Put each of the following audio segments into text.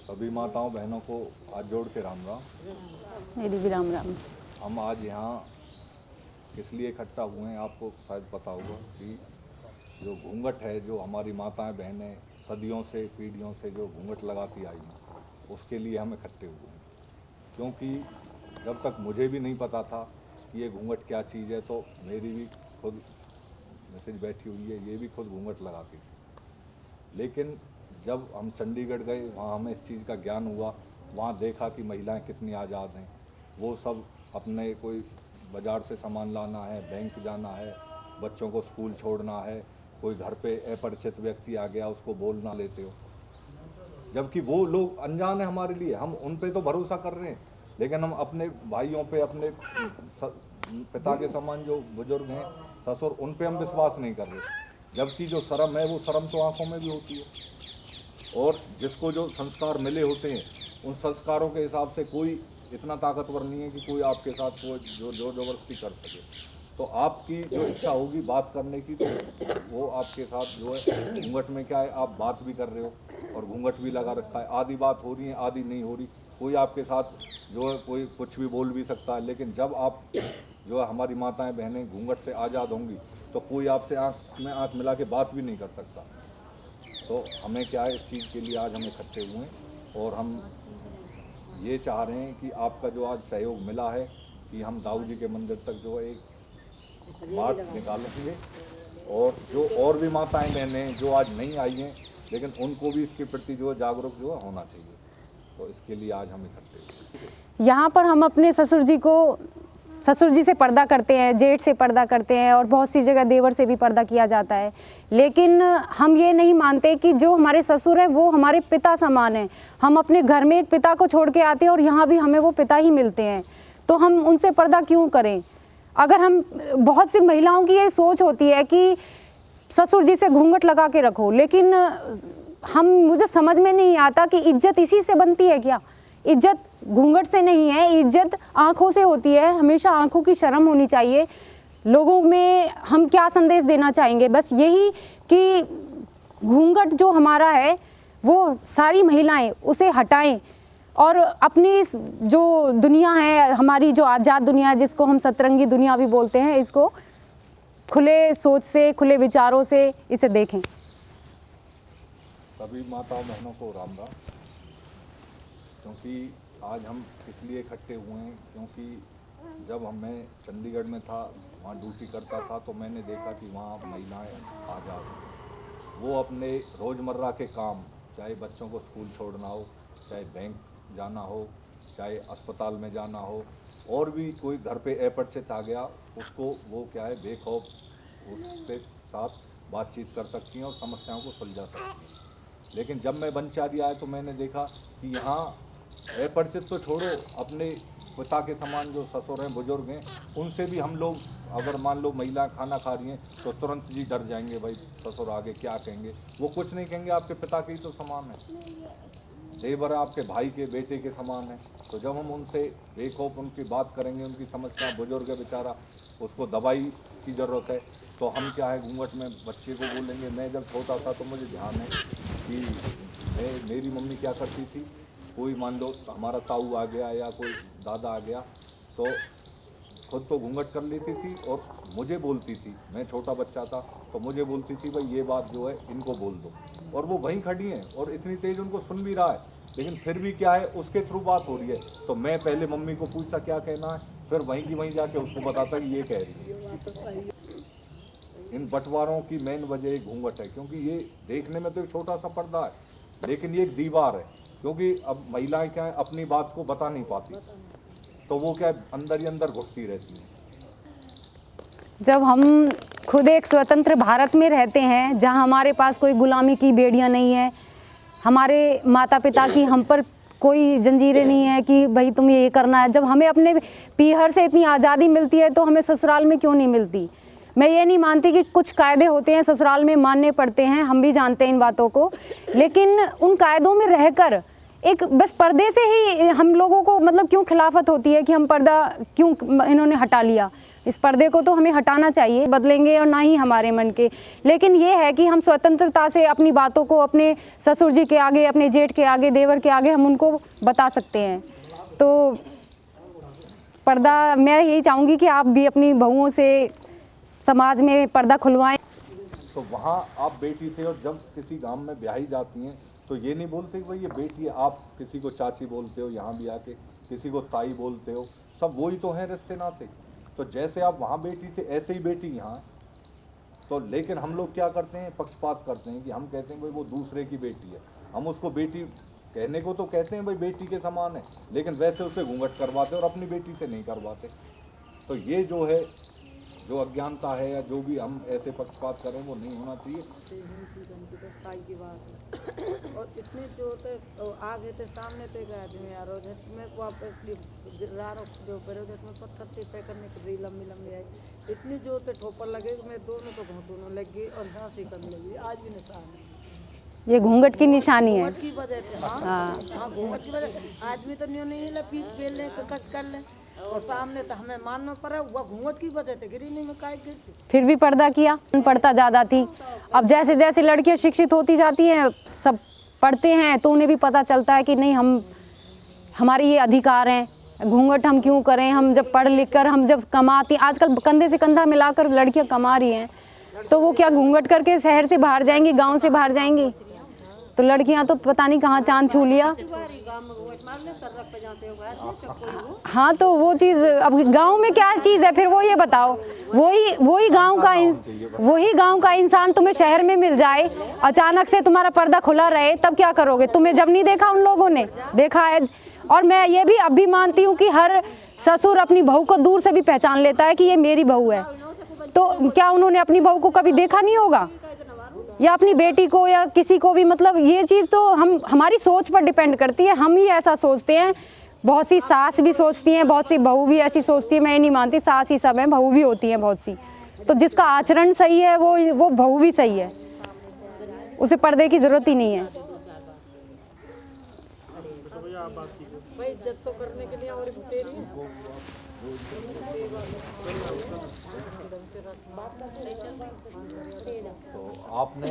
सभी माताओं बहनों को हाथ जोड़ के राम राम। मेरी भी राम राम। हम आज यहाँ इसलिए इकट्ठा हुए हैं, आपको शायद पता होगा कि जो घूंघट है, जो हमारी माताएं बहनें सदियों से पीढ़ियों से जो घूंघट लगाती आई हैं, उसके लिए हम इकट्ठे हुए हैं। क्योंकि जब तक मुझे भी नहीं पता था कि ये घूंघट क्या चीज़ है, तो मेरी भी खुद मैसेज बैठी हुई है, ये भी खुद घूंघट लगाती थी। लेकिन जब हम चंडीगढ़ गए, वहाँ हमें इस चीज़ का ज्ञान हुआ, वहाँ देखा कि महिलाएं कितनी आज़ाद हैं। वो सब अपने कोई बाज़ार से सामान लाना है, बैंक जाना है, बच्चों को स्कूल छोड़ना है, कोई घर पे अपरिचित व्यक्ति आ गया उसको बोल ना लेते हो, जबकि वो लोग अनजान है हमारे लिए। हम उन पे तो भरोसा कर रहे हैं, लेकिन हम अपने भाइयों पे, अपने पिता के समान जो बुजुर्ग हैं, ससुर, उन पे हम विश्वास नहीं कर रहे। जबकि जो शर्म है, वो शर्म तो आंखों में भी होती है। और जिसको जो संस्कार मिले होते हैं, उन संस्कारों के हिसाब से कोई इतना ताकतवर नहीं है कि कोई आपके साथ कोई जो जबरदस्ती कर सके। तो आपकी जो इच्छा होगी बात करने की, तो वो आपके साथ जो है, घूंघट में क्या है, आप बात भी कर रहे हो और घूंघट भी लगा रखा है। आधी बात हो रही है, आधी नहीं हो रही। कोई आपके साथ जो है, कोई कुछ भी बोल भी सकता है। लेकिन जब आप जो है, हमारी माताएं बहनें घूंघट से आज़ाद होंगी, तो कोई आपसे आँख में आँख मिला के बात भी नहीं कर सकता। तो हमें क्या है, इस चीज़ के लिए आज हम इकट्ठे हुए हैं और हम ये चाह रहे हैं कि आपका जो आज सहयोग मिला है कि हम दाऊ जी के मंदिर तक जो है एक मार्च निकालेंगे, और जो और भी माताएं बहनें जो आज नहीं आई हैं, लेकिन उनको भी इसके प्रति जो है जागरूक जो है होना चाहिए। तो इसके लिए आज हम इकट्ठे हुए। यहाँ पर हम अपने ससुर जी से पर्दा करते हैं, जेठ से पर्दा करते हैं, और बहुत सी जगह देवर से भी पर्दा किया जाता है। लेकिन हम ये नहीं मानते कि जो हमारे ससुर हैं वो हमारे पिता समान हैं। हम अपने घर में एक पिता को छोड़ के आते हैं और यहाँ भी हमें वो पिता ही मिलते हैं, तो हम उनसे पर्दा क्यों करें? अगर हम, बहुत सी महिलाओं की ये सोच होती है कि ससुर जी से घूंघट लगा के रखो, लेकिन मुझे समझ में नहीं आता कि इज्जत इसी से बनती है क्या? इज्जत घूंघट से नहीं है, इज्जत आँखों से होती है। हमेशा आँखों की शर्म होनी चाहिए। लोगों में हम क्या संदेश देना चाहेंगे? बस यही कि घूंघट जो हमारा है वो सारी महिलाएं उसे हटाएं और अपनी जो दुनिया है, हमारी जो आज़ाद दुनिया है, जिसको हम सतरंगी दुनिया भी बोलते हैं, इसको खुले सोच से, खुले विचारों से इसे देखें। सभी माताओं बहनों को राम राम। क्योंकि आज हम इसलिए इकट्ठे हुए हैं क्योंकि जब मैं चंडीगढ़ में था, वहाँ ड्यूटी करता था, तो मैंने देखा कि वहाँ महिलाएं आज़ाद हैं। वो अपने रोज़मर्रा के काम, चाहे बच्चों को स्कूल छोड़ना हो, चाहे बैंक जाना हो, चाहे अस्पताल में जाना हो, और भी कोई घर पे अपरिचित आ गया, उसको वो क्या है, बेखौफ उससे साथ बातचीत कर सकती हैं और समस्याओं को सुलझा सकती हैं। लेकिन जब मैं ब्रह्मचारी आया तो मैंने देखा कि यहाँ अपरिचित तो छोड़ो, अपने पिता के समान जो ससुर हैं, बुजुर्ग हैं, उनसे भी हम लोग, अगर मान लो महिला खाना खा रही हैं तो तुरंत जी डर जाएंगे, भाई ससुर आगे क्या कहेंगे। वो कुछ नहीं कहेंगे, आपके पिता के ही तो समान है, देवर आपके भाई के बेटे के समान है। तो जब हम उनसे बेखौफ उनकी बात करेंगे, उनकी समस्या, बुजुर्ग है बेचारा, उसको दवाई की ज़रूरत है, तो हम क्या है, घूंघट में बच्चे को बोलेंगे। मैं जब छोटा था तो मुझे ध्यान है कि मेरी मम्मी क्या करती थी, कोई मान लो हमारा ताऊ आ गया या कोई दादा आ गया, तो खुद तो घूंघट कर लेती थी और मुझे बोलती थी। मैं छोटा बच्चा था तो मुझे बोलती थी, भाई ये बात जो है इनको बोल दो। और वो वहीं खड़ी हैं और इतनी तेज़ उनको सुन भी रहा है, लेकिन फिर भी क्या है, उसके थ्रू बात हो रही है। तो मैं पहले मम्मी को पूछता क्या कहना है, फिर वहीं की वहीं जाके उसको बताता कि ये कह रही है। इन बंटवारों की मेन वजह घूंघट है, क्योंकि ये देखने में तो एक छोटा सा पर्दा है, लेकिन ये एक दीवार है। क्योंकि अब महिलाएं क्या है, अपनी बात को बता नहीं पाती, तो वो क्या है, अंदर ही अंदर घुटती रहती है। जब हम खुद एक स्वतंत्र भारत में रहते हैं, जहां हमारे पास कोई गुलामी की बेड़ियां नहीं है, हमारे माता पिता की हम पर कोई जंजीरें नहीं है कि भाई तुम ये करना है, जब हमें अपने पीहर से इतनी आज़ादी मिलती है तो हमें ससुराल में क्यों नहीं मिलती? मैं ये नहीं मानती कि कुछ कायदे होते हैं ससुराल में मानने पड़ते हैं, हम भी जानते हैं इन बातों को, लेकिन उन कायदों में रहकर एक बस पर्दे से ही हम लोगों को मतलब क्यों खिलाफत होती है कि हम पर्दा क्यों इन्होंने हटा लिया? इस पर्दे को तो हमें हटाना चाहिए, बदलेंगे और ना ही हमारे मन के। लेकिन ये है कि हम स्वतंत्रता से अपनी बातों को अपने ससुर जी के आगे, अपने जेठ के आगे, देवर के आगे हम उनको बता सकते हैं। तो पर्दा, मैं यही चाहूँगी कि आप भी अपनी बहुओं से समाज में पर्दा खुलवाएं। तो वहाँ आप बेटी थे और जब किसी गांव में ब्याही जाती हैं तो ये नहीं बोलते कि भाई ये बेटी है, आप किसी को चाची बोलते हो, यहाँ भी आके किसी को ताई बोलते हो, सब वही तो हैं रिश्ते नाते। तो जैसे आप वहाँ बेटी थे ऐसे ही बेटी यहाँ। तो लेकिन हम लोग क्या करते हैं, पक्षपात करते हैं कि हम कहते हैं भाई वो दूसरे की बेटी है, हम उसको बेटी कहने को तो कहते हैं भाई बेटी के समान है, लेकिन वैसे उससे घूंघट करवाते और अपनी बेटी से नहीं करवाते। तो ये जो है, जो अज्ञानता है या जो भी हम ऐसे पक्षपात करें वो नहीं होना चाहिए। की बात और इतने जो थे आगे थे सामने तो एक आदमी यार और मैं वापस गिरदार जो करोगे उसमें पत्थर से पे करने की भी लंबी लंबी आई, इतनी जो थे ठोपर लगे मैं दोनों तो दोनों लग गई और झांसी करने लगी। आज भी निशान है, ये घूंघट की निशानी है। घूंघट की वजह से। हाँ घूंघट की वजह। आदमी तो नहीं लपीट फेल ले कच कर ले और सामने तो हमें मानना पड़ा, वो घूंघट की वजह से गिरी नहीं, मैं काय गिरती। फिर भी पर्दा किया, पढ़ता ज़्यादा थी। अब जैसे जैसे लड़कियां शिक्षित होती जाती हैं, सब पढ़ते हैं, तो उन्हें भी पता चलता है कि नहीं, हमारे ये अधिकार हैं, घूंघट हम क्यों करें। हम जब पढ़ लिख कर, हम जब कमाती, आजकल कंधे से कंधा मिलाकर लड़कियां कमा रही हैं, तो वो क्या घूंघट करके शहर से बाहर जाएंगी, गाँव से बाहर जाएंगी? तो लड़कियां तो पता नहीं कहाँ चांद छू लिया। हाँ, तो वो चीज़ अब गांव में क्या चीज़ है फिर, वो ये बताओ। वही गांव का इंसान तुम्हें शहर में मिल जाए, अचानक से तुम्हारा पर्दा खुला रहे, तब क्या करोगे? तुम्हें जब नहीं देखा, उन लोगों ने देखा है। और मैं ये भी अब भी मानती हूँ कि हर ससुर अपनी बहू को दूर से भी पहचान लेता है कि ये मेरी बहू है। तो क्या उन्होंने अपनी बहू को कभी देखा नहीं होगा, या अपनी बेटी को, या किसी को भी? मतलब ये चीज़ तो हमारी सोच पर डिपेंड करती है, हम ही ऐसा सोचते हैं। बहुत सी सास भी सोचती हैं, बहुत सी बहू भी ऐसी सोचती है। मैं ये नहीं मानती सास ही सब है, बहू भी होती हैं बहुत सी। तो जिसका आचरण सही है वो बहू भी सही है, उसे पर्दे की ज़रूरत ही नहीं है। भाई इज्जत तो करने के लिए और तेरी तो आपने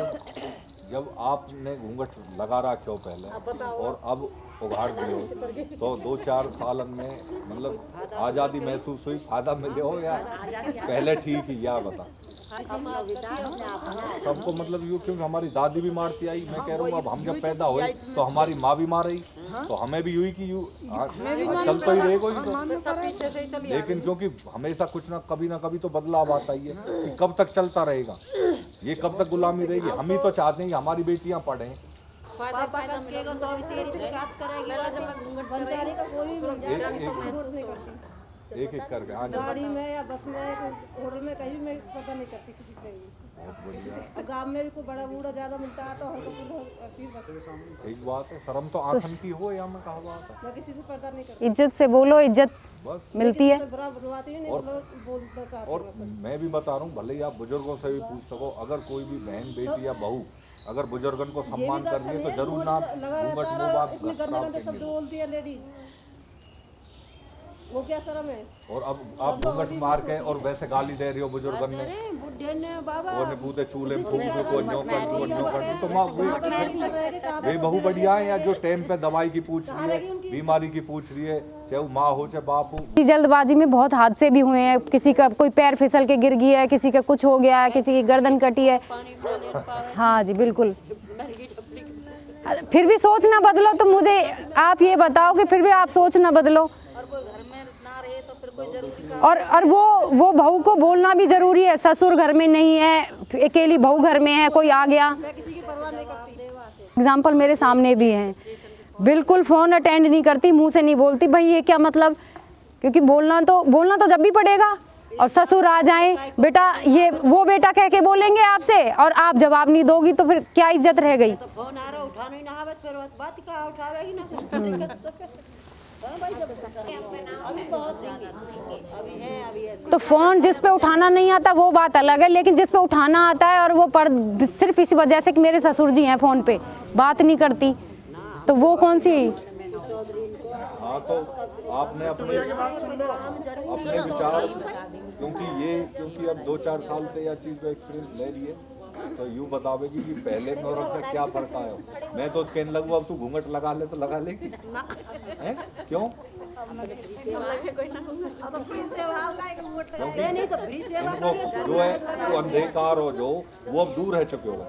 जब आपने घूंघट लगा रखे हो पहले और अब उघाड़ दिए हो, तो 2-4 सालन में मतलब आज़ादी महसूस हुई, फायदा मिले हो या पहले ठीक ही, या बता? सबको मतलब यूँ, क्योंकि हमारी दादी भी मारती आई, मैं कह रहा हूँ अब हम जब पैदा हुए तो हमारी माँ भी मार रही, तो हमें भी यूँ कि यूँ चलता ही रहेगा ही। तो लेकिन क्योंकि हमेशा कुछ ना कभी तो बदलाव आता ही है, कि कब तक चलता रहेगा, ये कब तक गुलामी रहेगी? हम ही तो चाहते हैं कि हमारी बेटियां पढ़ें। एक करके गाड़ी में या बस में, होटल में, कहीं मैं पता नहीं करती किसी से भी। गांव में भी कोई बड़ा बूढ़ा ज्यादा मिलता है तो बस एक बात है, शर्म तो आंखन की हो, या मैं कहा बात है, मैं किसी से पता नहीं करती। इज्जत से बोलो, इज्जत मिलती है। और मैं भी बता रहा हूँ, भले ही आप बुजुर्गों से भी पूछ सको, अगर कोई भी बहन, बेटी या बहू अगर बुजुर्गन को सम्मान कर रही है तो जरूर ना घूंघट मुंह बात बोलती है लेडीज, वो क्या शर्म है? और अब आप घूंघट मार के और वैसे गाली दे रही हो बुजुर्गन ने, बुढ़े ने बाबा वो ने पूते चूल्हे में फूक को न्योकर तो माँ वे बहू बढ़िया है, या जो टाइम पे दवाई की पूछ रही है, बीमारी की पूछ रही है, चाहे वो माँ हो चाहे बाप हो। जल्दबाजी में बहुत हादसे भी हुए हैं, किसी का कोई पैर फिसल के गिर गया है, किसी का कुछ हो गया है, किसी की गर्दन कटी है। हाँ जी बिल्कुल। फिर भी सोच ना बदलो, तो मुझे आप ये बताओ कि फिर भी आप सोच ना बदलो। और वो बहू को बोलना भी जरूरी है, ससुर घर में नहीं है, अकेली बहू घर में है, कोई आ गया। एग्जाम्पल मेरे सामने भी हैं, बिल्कुल फ़ोन अटेंड नहीं करती, मुंह से नहीं बोलती। भाई ये क्या मतलब? क्योंकि बोलना तो जब भी पड़ेगा। और ससुर आ जाएं, बेटा ये वो बेटा कह के बोलेंगे आपसे, और आप जवाब नहीं दोगी तो फिर क्या इज्जत रह गई? तो फ़ोन जिस पे उठाना नहीं आता वो बात अलग है, लेकिन जिस पे उठाना आता है और वो सिर्फ इसी वजह से कि मेरे ससुर जी हैं फ़ोन पे बात नहीं करती, तो वो कौन सी? हाँ, तो आपने अपने विचार, क्योंकि अब 2-4 साल से यह चीज़ का एक्सपीरियंस ले रही है, तो यूँ बतावेगी कि पहले में और अब में क्या फर्क आया। मैं तो कहने लगूँ अब तू घूंघट लगा ले तो लगा लेगी, हैं? क्यों? इनको जो है तो अंधकार हो जो वो अब दूर है चुके हो,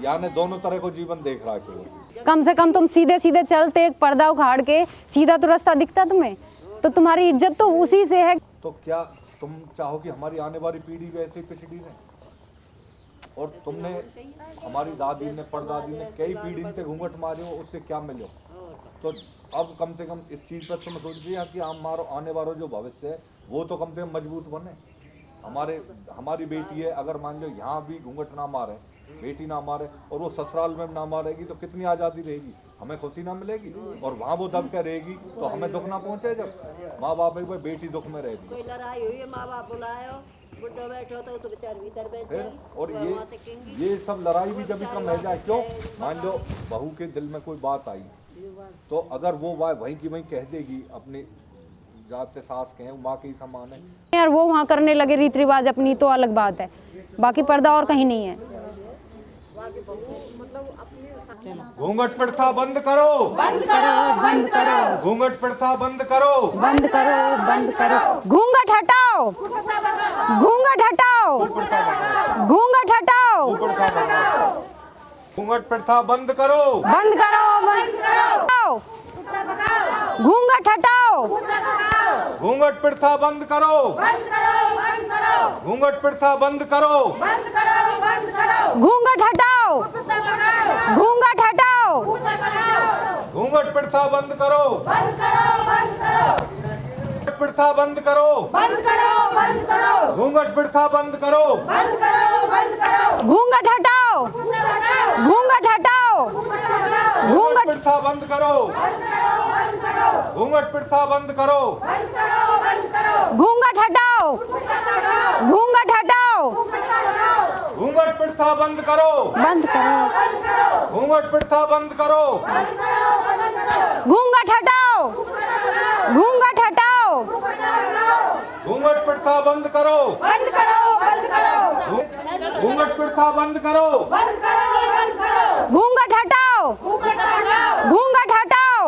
यानी दोनों तरह को जीवन देख रहा है कि कम से कम तुम सीधे सीधे चलते, एक पर्दा उखाड़ के सीधा तो रास्ता दिखता तुम्हें, तो तुम्हारी इज्जत तो उसी से है। तो क्या तुम चाहो कि हमारी आने वाली पीढ़ी भी ऐसे ही पिछड़ी रहे? और तुमने, हमारी दादी ने, परदादी ने कई पीढ़ी से घूंघट मारे हो, उससे क्या मिलो? तो अब कम से कम इस चीज़ पर तुम सोचिए कि हमारा आने वाला जो भविष्य है वो तो कम से कम मजबूत बने। हमारी बेटी है, अगर मान लो यहाँ भी घूंघट ना मारे, बेटी ना मारे, और वो ससुराल में ना मारेगी तो कितनी आज़ादी रहेगी, हमें खुशी ना मिलेगी। और वहाँ वो दब के रहेगी तो हमें दुख ना पहुँचे। जब माँ बाप एक बार बेटी दुख में रहेगी, कोई लड़ाई हुई है, माँ बाप बुलायो, बुढ़ो बैठो तो बेचारे भीतर बैठ जाएगी। और ये सब लड़ाई भी जब भी कम रह जाए, क्यों? मान लो बहू के दिल में कोई बात आई तो अगर वो वहीं की वहीं कह देगी, अपनी जाते सास कहें माँ के ही समान है यार, वो वहाँ करने लगे रीति रिवाज अपनी तो अलग बात है, बाकी पर्दा और कहीं नहीं है। घूंघट प्रथा बंद करो, बंद करो, बंद करो, घूंघट प्रथा बंद करो, बंद करो, बंद करो, घूंघट हटाओ, घूंघट हटाओ, घूंघट हटाओ, घूंघट प्रथा बंद करो, बंद करो, बंद करो, घूंघट हटाओ, घूंघट प्रथा बंद करो, घूंघट प्रथा बंद करो, घूंघट हटाओ, घूंघट हटाओ, घूंघट प्रथा बंद करो, प्रथा बंद करो, घूंघट प्रथा बंद करो, घूंघट हटाओ, घूंघट हटाओ, घूंघट प्रथा बंद करो, घूंघट प्रथा बंद करो, घूंघट हटाओ, घूंघट हटाओ, घूंघट प्रथा बंद करो, बंद करो, घूंघट प्रथा बंद करो, घूंघट हटाओ, घूंघट हटाओ, घूंघट प्रथा बंद करो, बंद करो, बंद करो, घूंघट प्रथा बंद करो, बंद करो, बंद करो, घूंघट हटाओ, घूंघट हटाओ,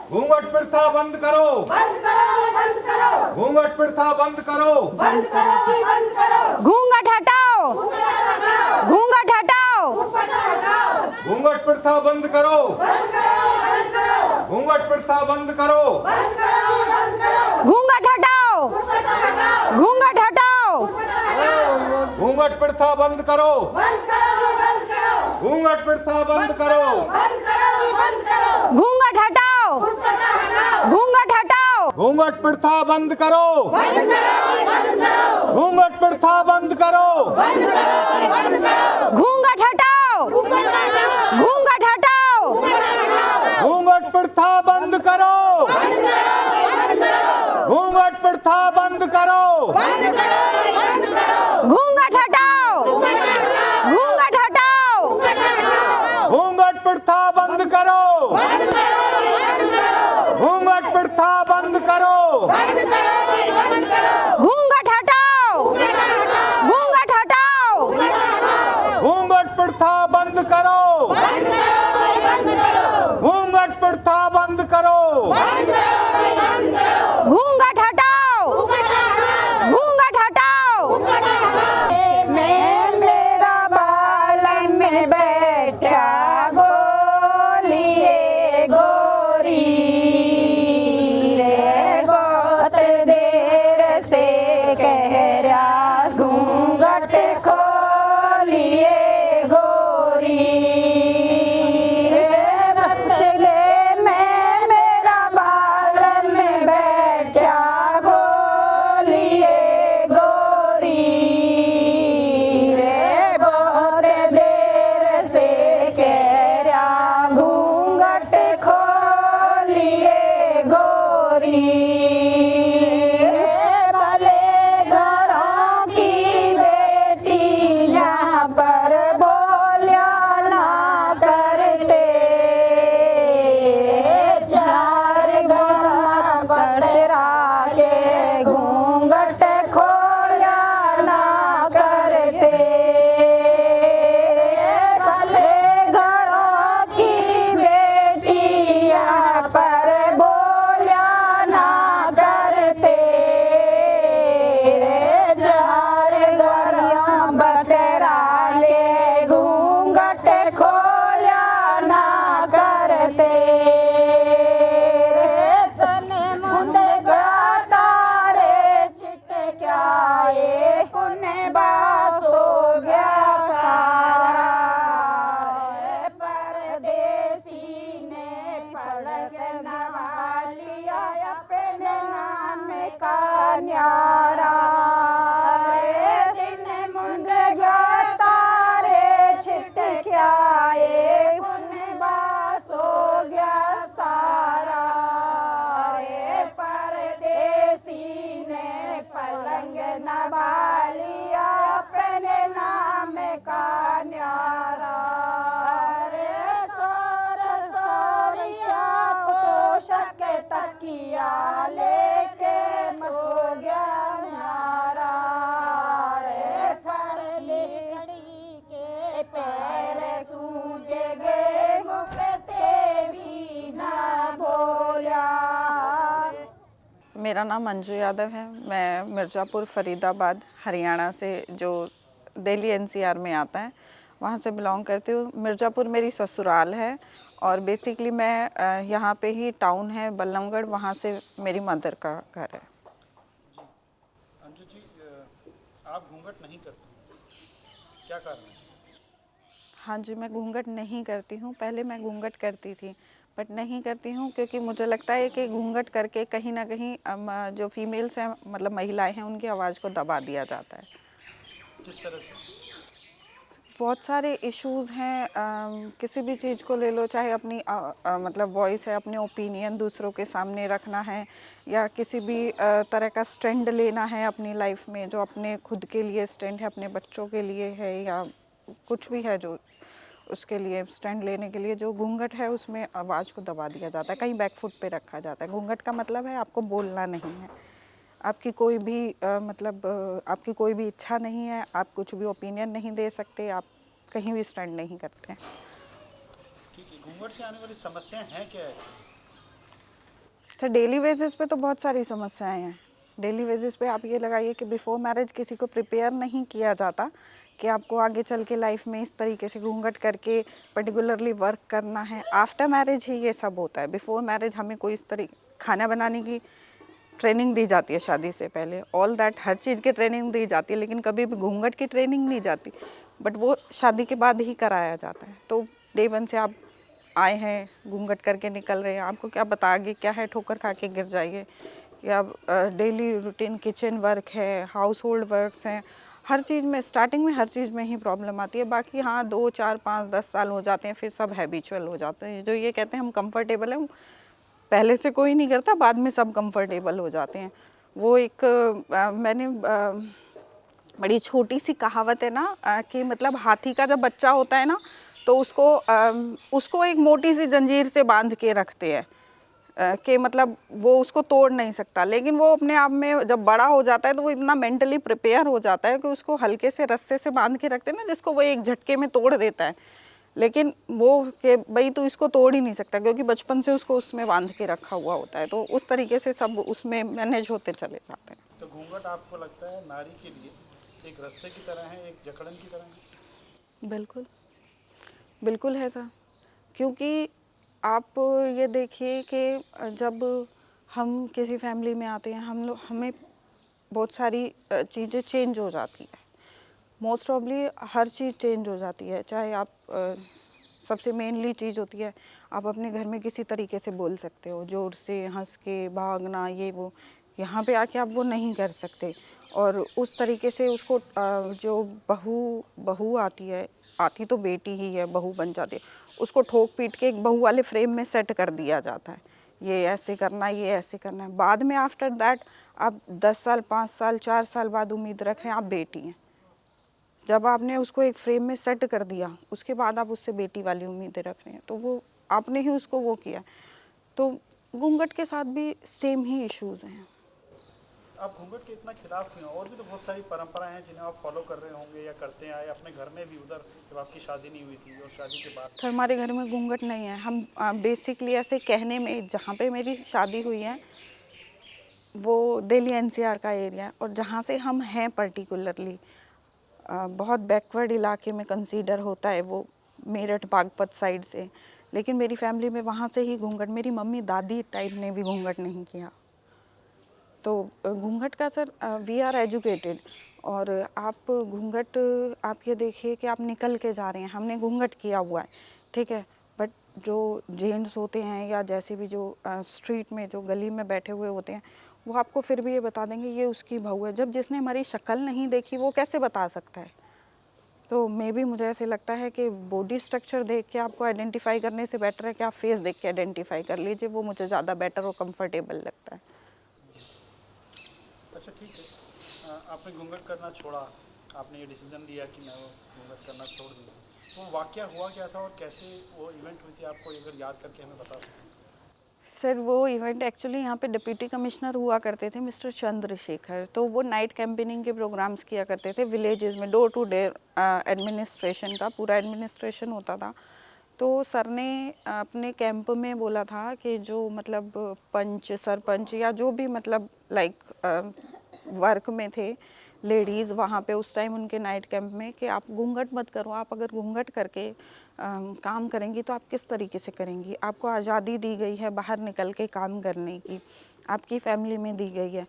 घूंघट प्रथा बंद करो, बंद करो, बंद करो, घूंघट प्रथा बंद करो, बंद करो, बंद करो, घूंघट हटाओ, घूंघट हटाओ, घूंघट प्रथा बंद करो, घूंघट प्रथा बंद करो, घूंघट हटाओ, घूंघट हटाओ, घूंघट प्रथा बंद करो, घूंघट प्रथा बंद करो, घूंघट हटाओ, घूंघट हटाओ, घूंघट प्रथा बंद करो, घूंघट प्रथा बंद करो, घूंघट हटाओ, घूंघट हटाओ, घूंघट प्रथा बंद करो, घूंघट प्रथा बंद करो, घूंघट हटाओ, घूंघट हटाओ, घूंघट प्रथा बंद करो, घूंघट प्रथा बंद करो, घूंघट हटाओ, घूंघट हटाओ, घूंघट प्रथा बंद करो, घूंघट प्रथा बंद करो, घूंघट हटाओ, घूंघट हटाओ, मैं मेरा बाल में बैठा गोलिए गोरी रे, बहुत देर से कह रहा घूंघट खोलिए गोरी रे, बतले मैं मेरा बाल में बैठा गोलिए गोरी रे, बहुत देर से कह रहा घूंघट खोलिए गोरी रे, भले घरों की बेटी यहाँ पर बोलिया ना करते तकिया लेके सो गया न्यारा रे खड़ली घड़ी के पैर सूजे गे मुख से भी ना बोला। मेरा नाम मंजू यादव है। मैं मिर्ज़ापुर फरीदाबाद हरियाणा से, जो दिल्ली एनसीआर में आता है, वहाँ से बिलोंग करती हूँ। मिर्ज़ापुर मेरी ससुराल है और बेसिकली मैं यहाँ पे ही टाउन है बल्लमगढ़, वहाँ से मेरी मदर का घर है। अंजू जी, आप घूंघट नहीं करती, क्या कारण है? हाँ जी, मैं घूंघट नहीं करती हूँ। पहले मैं घूंघट करती थी बट नहीं करती हूँ क्योंकि मुझे लगता है कि घूंघट करके कहीं ना कहीं जो फीमेल्स हैं, मतलब महिलाएं हैं, उनकी आवाज़ को दबा दिया जाता है। किस तरह से? बहुत सारे इश्यूज़ हैं, किसी भी चीज़ को ले लो, चाहे अपनी मतलब वॉइस है, अपने ओपिनियन दूसरों के सामने रखना है, या किसी भी तरह का स्टैंड लेना है अपनी लाइफ में, जो अपने खुद के लिए स्टैंड है, अपने बच्चों के लिए है, या कुछ भी है जो उसके लिए स्टैंड लेने के लिए, जो घूंघट है उसमें आवाज़ को दबा दिया जाता है, कहीं बैकफुट पे रखा जाता है। घूंघट का मतलब है आपको बोलना नहीं है, आपकी कोई भी आपकी कोई भी इच्छा नहीं है, आप कुछ भी ओपिनियन नहीं दे सकते, आप कहीं भी स्टैंड नहीं करते हैं। ठीक है, घूंघट से आने वाली समस्याएं हैं क्या है? तो डेली बेसिस पे तो बहुत सारी समस्याएं हैं। डेली बेसिस पे आप ये लगाइए कि बिफोर मैरिज किसी को प्रिपेयर नहीं किया जाता कि आपको आगे चल के लाइफ में इस तरीके से घूंघट करके पर्टिकुलरली वर्क करना है। आफ्टर मैरिज ही ये सब होता है। बिफोर मैरिज हमें कोई इस तरीके खाना बनाने की ट्रेनिंग दी जाती है शादी से पहले, ऑल दैट, हर चीज़ की ट्रेनिंग दी जाती है, लेकिन कभी भी घूंघट की ट्रेनिंग नहीं जाती, बट वो शादी के बाद ही कराया जाता है। तो डे वन से आप आए हैं, घूंघट करके निकल रहे हैं, आपको क्या पता आगे क्या है, ठोकर खा के गिर जाइए, या डेली रूटीन किचन वर्क है, हाउस होल्ड वर्क्स हैं, हर चीज़ में स्टार्टिंग में हर चीज़ में ही प्रॉब्लम आती है। बाकी हाँ 2, 4, 5, 10 साल हो जाते हैं, फिर सब हैबिचुअल हो जाते हैं। जो ये कहते हैं हम कंफर्टेबल हैं, पहले से कोई नहीं करता, बाद में सब कंफर्टेबल हो जाते हैं। वो एक मैंने बड़ी छोटी सी कहावत है ना, कि मतलब हाथी का जब बच्चा होता है ना, तो उसको एक मोटी सी जंजीर से बांध के रखते हैं, कि मतलब वो उसको तोड़ नहीं सकता, लेकिन वो अपने आप में जब बड़ा हो जाता है तो वो इतना मेंटली प्रिपेयर हो जाता है कि उसको हल्के से रस्से से बांध के रखते हैं ना, जिसको वो एक झटके में तोड़ देता है, लेकिन वो कि भाई तू इसको तोड़ ही नहीं सकता, क्योंकि बचपन से उसको उसमें बांध के रखा हुआ होता है। तो उस तरीके से सब उसमें मैनेज होते चले जाते हैं। तो घूंघट आपको लगता है नारी के लिए एक रस्से की तरह है, एक जकड़न की तरह है? बिल्कुल बिल्कुल है सर, क्योंकि आप ये देखिए कि जब हम किसी फैमिली में आते हैं, हमें बहुत सारी चीज़ें चेंज हो जाती है, मोस्ट ऑफली हर चीज़ चेंज हो जाती है। चाहे आप सबसे मेनली चीज़ होती है, आप अपने घर में किसी तरीके से बोल सकते हो, जोर से, हंस के, भागना, ये वो, यहाँ पे आके आप वो नहीं कर सकते। और उस तरीके से उसको जो बहू आती तो बेटी ही है, बहू बन जाती है, उसको ठोक पीट के एक बहू वाले फ्रेम में सेट कर दिया जाता है, ये ऐसे करना है, ये ऐसे करना है। बाद में आफ्टर दैट आप 10 साल, 5 साल, 4 साल बाद उम्मीद रखें आप बेटी हैं। जब आपने उसको एक फ्रेम में सेट कर दिया, उसके बाद आप उससे बेटी वाली उम्मीदें रख रहे हैं, तो वो आपने ही उसको वो किया। तो घूंघट के साथ भी सेम ही इश्यूज़ हैं। आप घूंघट के इतना खिलाफ क्यों? और भी तो बहुत सारी परंपराएं हैं जिन्हें आप फॉलो कर रहे होंगे या करते आए अपने घर में भी, उधर जब आपकी शादी नहीं हुई थी और शादी के बाद। सर हमारे घर में घूंघट नहीं है। हम बेसिकली ऐसे कहने में, जहाँ पे मेरी शादी हुई है वो दिल्ली एनसीआर का एरिया है, और जहाँ से हम हैं पर्टिकुलरली बहुत बैकवर्ड इलाके में कंसीडर होता है वो, मेरठ बागपत साइड से, लेकिन मेरी फैमिली में वहाँ से ही घूंघट, मेरी मम्मी दादी टाइप ने भी घूंघट नहीं किया। तो घूंघट का सर वी आर एजुकेटेड, और आप घूंघट आप ये देखिए कि आप निकल के जा रहे हैं, हमने घूंघट किया हुआ है, ठीक है, बट जो जेंट्स होते हैं या जैसे भी जो स्ट्रीट में जो गली में बैठे हुए होते हैं, वो आपको फिर भी ये बता देंगे ये उसकी बहू है। जब जिसने हमारी शक्ल नहीं देखी वो कैसे बता सकता है? तो मे बी मुझे ऐसे लगता है कि बॉडी स्ट्रक्चर देख के आपको आइडेंटिफाई करने से बेटर है कि आप फेस देख के आइडेंटिफाई कर लीजिए, वो मुझे ज़्यादा बेटर और कंफर्टेबल लगता है। अच्छा ठीक है, आपने घूंघट करना छोड़ा, आपने ये डिसीजन लिया कि मैं वो घूंघट करना छोड़ दूँगा, वो वाक़या हुआ क्या था और कैसे वो इवेंट हुई थी, आपको अगर याद करके हमें बता सकते हैं? सर वो इवेंट एक्चुअली यहाँ पे डिप्टी कमिश्नर हुआ करते थे मिस्टर चंद्रशेखर, तो वो नाइट कैंपेनिंग के प्रोग्राम्स किया करते थे विलेजेस में, डोर टू डोर एडमिनिस्ट्रेशन का पूरा एडमिनिस्ट्रेशन होता था। तो सर ने अपने कैंप में बोला था कि जो मतलब पंच सरपंच या जो भी मतलब लाइक वर्क में थे लेडीज़ वहाँ पे उस टाइम उनके नाइट कैंप में, कि आप घूंघट मत करो, आप अगर घूंघट करके काम करेंगी तो आप किस तरीके से करेंगी, आपको आज़ादी दी गई है बाहर निकल के काम करने की, आपकी फैमिली में दी गई है।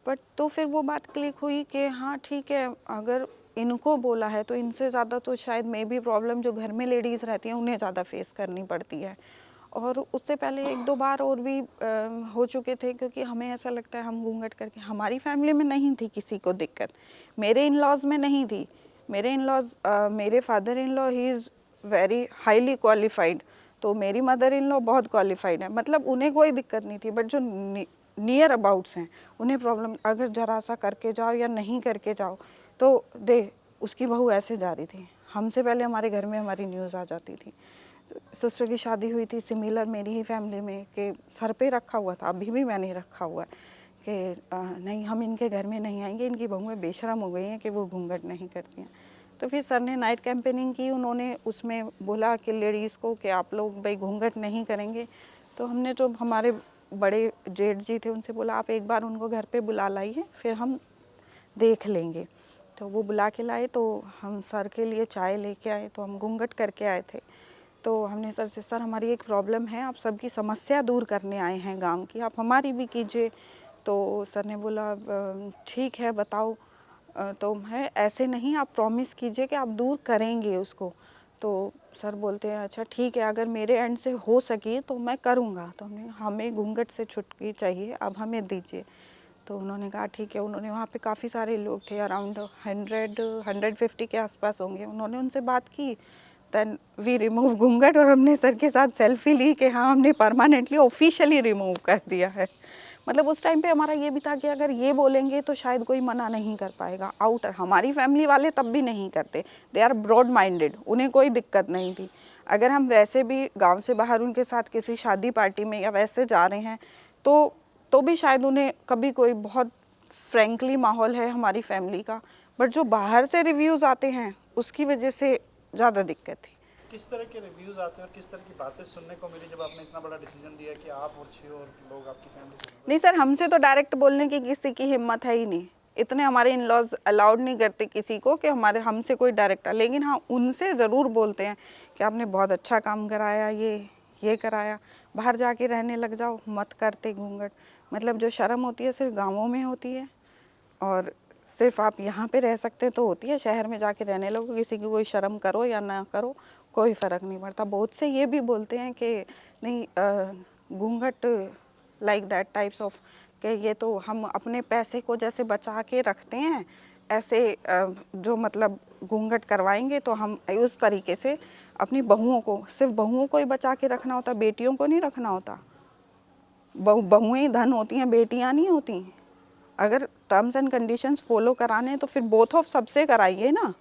बट तो फिर वो बात क्लिक हुई कि हाँ ठीक है, अगर इनको बोला है तो इनसे ज़्यादा तो शायद मे भी प्रॉब्लम जो घर में लेडीज़ रहती हैं उन्हें ज़्यादा फेस करनी पड़ती है। और उससे पहले 1-2 बार और भी हो चुके थे, क्योंकि हमें ऐसा लगता है हम घूंघट करके, हमारी फैमिली में नहीं थी किसी को दिक्कत, मेरे इन लॉज में नहीं थी। मेरे इन लॉज मेरे father in law he is very highly qualified, तो मेरी मदर इन लॉ बहुत क्वालिफाइड है, मतलब उन्हें कोई दिक्कत नहीं थी। बट जो नियर अबाउट्स हैं उन्हें प्रॉब्लम, अगर ज़रा सा करके जाओ या नहीं करके जाओ तो उसकी बहू ऐसे जा रही थी, हमसे पहले हमारे घर में हमारी न्यूज़ आ जाती थी। सिस्टर की शादी हुई थी सिमिलर मेरी ही फैमिली में, कि सर पे रखा हुआ था, अभी भी मैंने रखा हुआ है कि नहीं हम इनके घर में नहीं आएंगे, इनकी बहुएं बेशरम हो गई हैं कि वो घूंघट नहीं करती हैं। तो फिर सर ने नाइट कैंपेनिंग की, उन्होंने उसमें बोला कि लेडीज़ को कि आप लोग भाई घूंघट नहीं करेंगे। तो हमने जो हमारे बड़े जेठ जी थे उनसे बोला आप एक बार उनको घर पे बुला लाइए, फिर हम देख लेंगे। तो वो बुला के लाए, तो हम सर के लिए चाय लेके आए, तो हम घूंघट करके आए थे। तो हमने सर से, सर हमारी एक प्रॉब्लम है, आप सबकी समस्या दूर करने आए हैं गांव की, आप हमारी भी कीजिए। तो सर ने बोला ठीक है बताओ। तो है ऐसे नहीं, आप प्रॉमिस कीजिए कि आप दूर करेंगे उसको। तो सर बोलते हैं अच्छा ठीक है, अगर मेरे एंड से हो सकी तो मैं करूँगा। तो हमें घूंघट से छुटकी चाहिए, अब हमें दीजिए। तो उन्होंने कहा ठीक है। उन्होंने वहाँ पे काफ़ी सारे लोग थे, अराउंड 100-150 के आसपास होंगे। उन्होंने उनसे बात की, देन वी रिमूव घूंघट, और हमने सर के साथ सेल्फी ली कि हाँ हमने परमानेंटली ऑफिशियली रिमूव कर दिया है। मतलब उस टाइम पे हमारा ये भी था कि अगर ये बोलेंगे तो शायद कोई मना नहीं कर पाएगा। आउटर हमारी फैमिली वाले तब भी नहीं करते, दे आर ब्रॉड माइंडेड, उन्हें कोई दिक्कत नहीं थी। अगर हम वैसे भी गांव से बाहर उनके साथ किसी शादी पार्टी में या वैसे जा रहे हैं तो भी शायद उन्हें कभी कोई, बहुत फ्रेंकली माहौल है हमारी फैमिली का, बट जो बाहर से रिव्यूज़ आते हैं उसकी वजह से ज़्यादा दिक्कत थी। किस तरह के रिव्यूज़ आते हैं और किस तरह की बातें सुनने को मिली जब आपने इतना बड़ा डिसीजन लिया कि आप और 6 और लोग आपकी फैमिली से? नहीं सर, हमसे तो डायरेक्ट बोलने की किसी की हिम्मत है ही नहीं, इतने हमारे इन लॉज अलाउड नहीं करते किसी को कि हमसे कोई डायरेक्ट। लेकिन हाँ उनसे ज़रूर बोलते हैं कि आपने बहुत अच्छा काम कराया, ये कराया, बाहर जाके रहने लग जाओ, मत करते घूंघट। मतलब जो शर्म होती है सिर्फ गाँवों में होती है, और सिर्फ आप यहाँ पे रह सकते तो होती है, शहर में जाके रहने लगो, किसी की कोई शर्म करो या ना करो कोई फ़र्क नहीं पड़ता। बहुत से ये भी बोलते हैं कि नहीं घूंघट लाइक दैट टाइप्स ऑफ, कि ये तो हम अपने पैसे को जैसे बचा के रखते हैं, ऐसे जो मतलब घूंघट करवाएंगे तो हम उस तरीके से अपनी बहुओं को, सिर्फ बहुओं को ही बचा के रखना होता, बेटियों को नहीं रखना होता। बहुएं धन होती हैं, बेटियां नहीं होती। अगर टर्म्स एंड कंडीशंस फॉलो कराने हैं तो फिर बोथ ऑफ सबसे कराइए ना,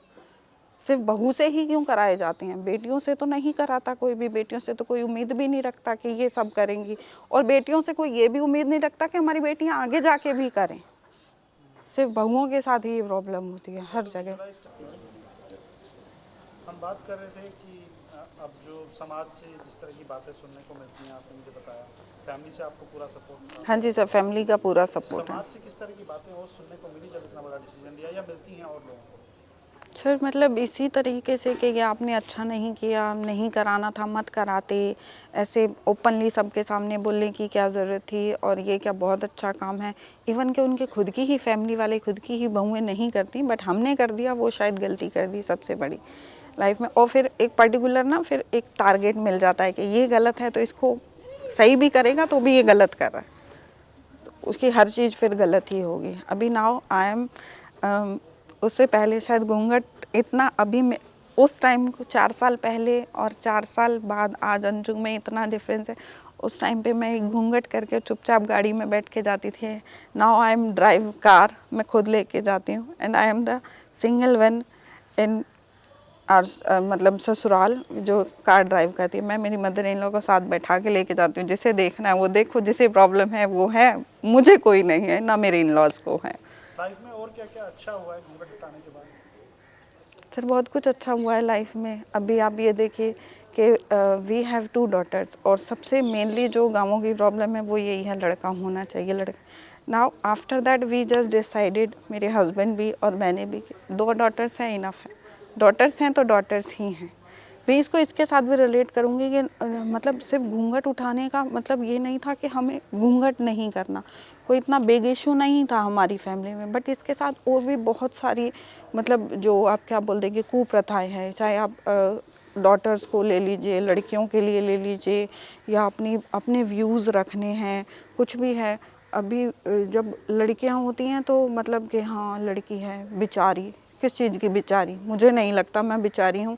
सिर्फ बहू से ही क्यों कराए जाते हैं? बेटियों से तो नहीं कराता कोई भी, बेटियों से तो कोई उम्मीद भी नहीं रखता कि ये सब करेंगी, और बेटियों से कोई ये भी उम्मीद नहीं रखता कि हमारी बेटियां आगे जाके भी करें। सिर्फ बहुओं के साथ ही ये प्रॉब्लम होती है हर जगह। हम बात कर रहे थे कि अब जो समाज से जिस तरह की बातें सुनने को मिलती हैं, आपने मुझे बताया फैमिली से आपको पूरा सपोर्ट। हाँ जी सर, फैमिली का पूरा सपोर्ट है। समाज से किस तरह की बातें और सुनने को मिली जब इतना बड़ा डिसीजन लिया, या मिलती हैं और लोगों को? सर मतलब इसी तरीके से कि आपने अच्छा नहीं किया, नहीं कराना था, मत कराते, ऐसे ओपनली सबके सामने बोलने की क्या ज़रूरत थी, और ये क्या बहुत अच्छा काम है। इवन कि उनके खुद की ही फैमिली वाले, खुद की ही बहुएं नहीं करती, बट हमने कर दिया, वो शायद गलती कर दी सबसे बड़ी लाइफ में। और फिर एक पर्टिकुलर ना फिर एक टारगेट मिल जाता है कि ये गलत है तो इसको सही भी करेगा तो भी ये गलत कर रहा है, तो उसकी हर चीज़ फिर गलत ही होगी। अभी नाउ आई एम उससे पहले शायद घूंघट इतना, अभी में उस टाइम को 4 साल पहले और 4 साल बाद आज अंजुम में इतना डिफरेंस है। उस टाइम पे मैं घूंघट करके चुपचाप गाड़ी में बैठ के जाती थी, now I am drive car, मैं खुद लेके जाती हूँ, and I am the single one in मतलब ससुराल जो कार ड्राइव करती है, मैं मेरी मदर इन लॉ को साथ बैठा के लेके जाती हूँ। जिसे देखना है वो देखो, जिसे प्रॉब्लम है वो है, मुझे कोई नहीं है, ना मेरे इन लॉज को है। लाइफ में और क्या क्या अच्छा हुआ है घूंघट हटाने के बाद? सर बहुत कुछ अच्छा हुआ है लाइफ में। अभी आप ये देखिए कि वी हैव 2 डॉटर्स, और सबसे मेनली जो गाँवों की प्रॉब्लम है वो यही है, लड़का होना चाहिए, लड़का। Now after that we just decided, मेरे हस्बैंड भी और मैंने भी, 2 डॉटर्स हैं, इनफ है। डॉटर्स हैं तो डॉटर्स ही हैं। मैं इसको इसके साथ भी रिलेट करूँगी कि मतलब सिर्फ घूंघट उठाने का मतलब ये नहीं था कि हमें घूंघट नहीं करना, कोई इतना बिग इशू नहीं था हमारी फैमिली में, बट इसके साथ और भी बहुत सारी मतलब जो आप क्या बोल देंगे कुप्रथाएं हैं। चाहे आप डॉटर्स को ले लीजिए, लड़कियों के लिए ले लीजिए, या अपने व्यूज़ रखने हैं, कुछ भी है। अभी जब लड़कियां होती हैं तो मतलब कि हाँ लड़की है बेचारी, किस चीज़ की बेचारी? मुझे नहीं लगता मैं बेचारी हूँ।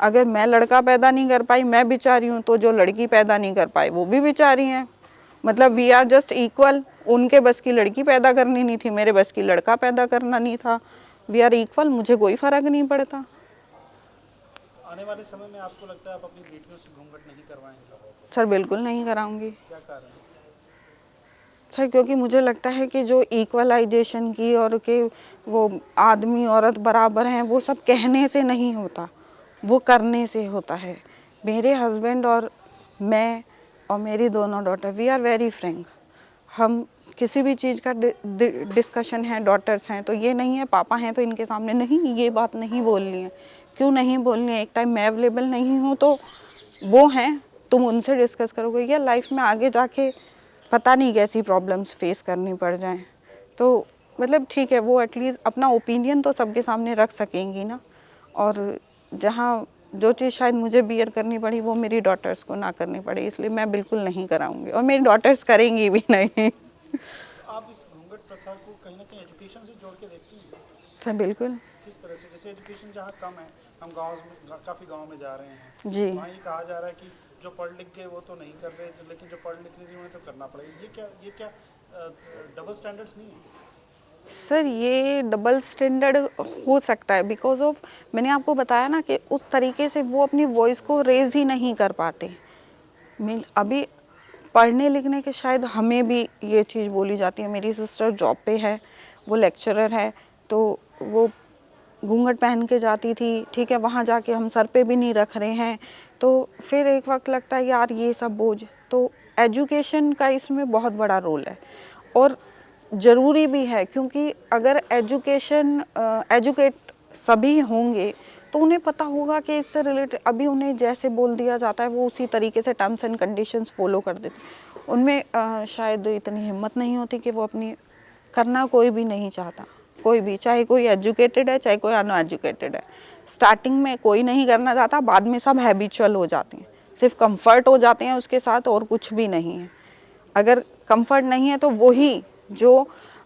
अगर मैं लड़का पैदा नहीं कर पाई मैं बेचारी हूँ, तो जो लड़की पैदा नहीं कर पाई वो भी बेचारी हैं। मतलब वी आर जस्ट इक्वल। उनके बस की लड़की पैदा करनी नहीं थी, मेरे बस की लड़का पैदा करना नहीं था। वी आर इक्वल, मुझे कोई फ़र्क नहीं पड़ता। आने वाले समय में आपको लगता है आप अपनी बेटियों से घूंघट नहीं करवाएंगे? सर बिल्कुल नहीं कराऊंगी क्या कारण है? सर, क्योंकि मुझे लगता है कि जो इक्वलाइजेशन की और कि वो आदमी औरत बराबर हैं, वो सब कहने से नहीं होता, वो करने से होता है। मेरे हस्बैंड और मैं और मेरी दोनों daughter, we are very frank. हम किसी भी चीज़ का डिस्कशन है, डॉटर्स हैं तो ये नहीं है पापा हैं तो इनके सामने नहीं, ये बात नहीं बोलनी है। क्यों नहीं बोलनी है? एक टाइम मैं अवेलेबल नहीं हूँ तो वो हैं, तुम उनसे डिस्कस करोगे, या लाइफ में आगे जाके पता नहीं कैसी प्रॉब्लम्स फेस करनी पड़ जाएं। तो मतलब ठीक है, वो एटलीस्ट अपना ओपिनियन तो सबके सामने रख सकेंगी ना। और जहाँ जो चीज़ शायद मुझे बियर करनी पड़ी वो मेरी डॉटर्स को ना करनी पड़े, इसलिए मैं बिल्कुल नहीं कराऊंगी और मेरी डॉटर्स करेंगी भी नहीं। आप इस घूंघट प्रथा को कहीं ना कहीं एजुकेशन से जोड़ के देखती हैं? सर बिल्कुल किस तरह से? जैसे एजुकेशन जहाँ कम है, हम काफ़ी गाँव में जा रहे हैं, जी। वहाँ ये कहा जा रहा है कि जो पढ़ लिख गए वो तो नहीं कर रहे, लेकिन जो पढ़ लिख नहीं उन्हें तो करना पड़ेगा। ये क्या डबल स्टैंडर्ड्स नहीं है? सर ये डबल स्टैंडर्ड हो सकता है बिकॉज ऑफ, मैंने आपको बताया ना कि उस तरीके से वो अपनी वॉइस को रेज ही नहीं कर पाते। अभी पढ़ने लिखने के शायद हमें भी ये चीज़ बोली जाती है। मेरी सिस्टर जॉब पे है, वो लेक्चरर है, तो वो घूंघट पहन के जाती थी, ठीक है, वहाँ जाके हम सर पे भी नहीं रख रहे हैं, तो फिर एक वक्त लगता है यार ये सब बोझ। तो एजुकेशन का इसमें बहुत बड़ा रोल है और ज़रूरी भी है, क्योंकि अगर एजुकेट सभी होंगे तो उन्हें पता होगा कि इससे रिलेटेड, अभी उन्हें जैसे बोल दिया जाता है वो उसी तरीके से टर्म्स एंड कंडीशंस फॉलो कर देते। उनमें शायद इतनी हिम्मत नहीं होती कि वो अपनी करना कोई भी नहीं चाहता, कोई भी, चाहे कोई एजुकेटेड है चाहे कोई अनएजुकेटेड है। स्टार्टिंग में कोई नहीं करना चाहता, बाद में सब हैबिचुअल हो जाते हैं, सिर्फ कंफर्ट हो जाते हैं उसके साथ और कुछ भी नहीं है। अगर कंफर्ट नहीं है तो वही जो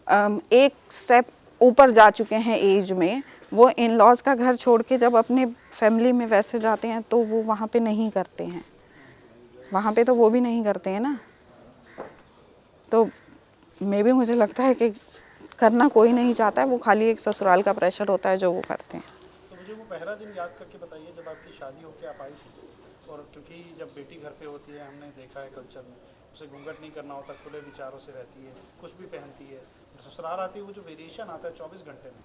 एक स्टेप ऊपर जा चुके हैं एज में, वो इन लॉज का घर छोड़ के जब अपने फैमिली में वैसे जाते हैं तो वो वहाँ पे नहीं करते हैं, वहाँ पे तो वो भी नहीं करते हैं ना। तो मे भी मुझे लगता है कि करना कोई नहीं चाहता है, वो खाली एक ससुराल का प्रेशर होता है जो वो करते हैं। तो मुझे वो पहला दिन याद करके बताइए जब आपकी शादी होकर आप आई थी। और क्योंकि जब बेटी घर पे होती है, हमने देखा है कल्चर में, उसे घूंघट नहीं करना होता, खुले विचारों से रहती है, कुछ भी पहनती है। ससुराल आती है, वो जो वेरिएशन आता है 24 घंटे में,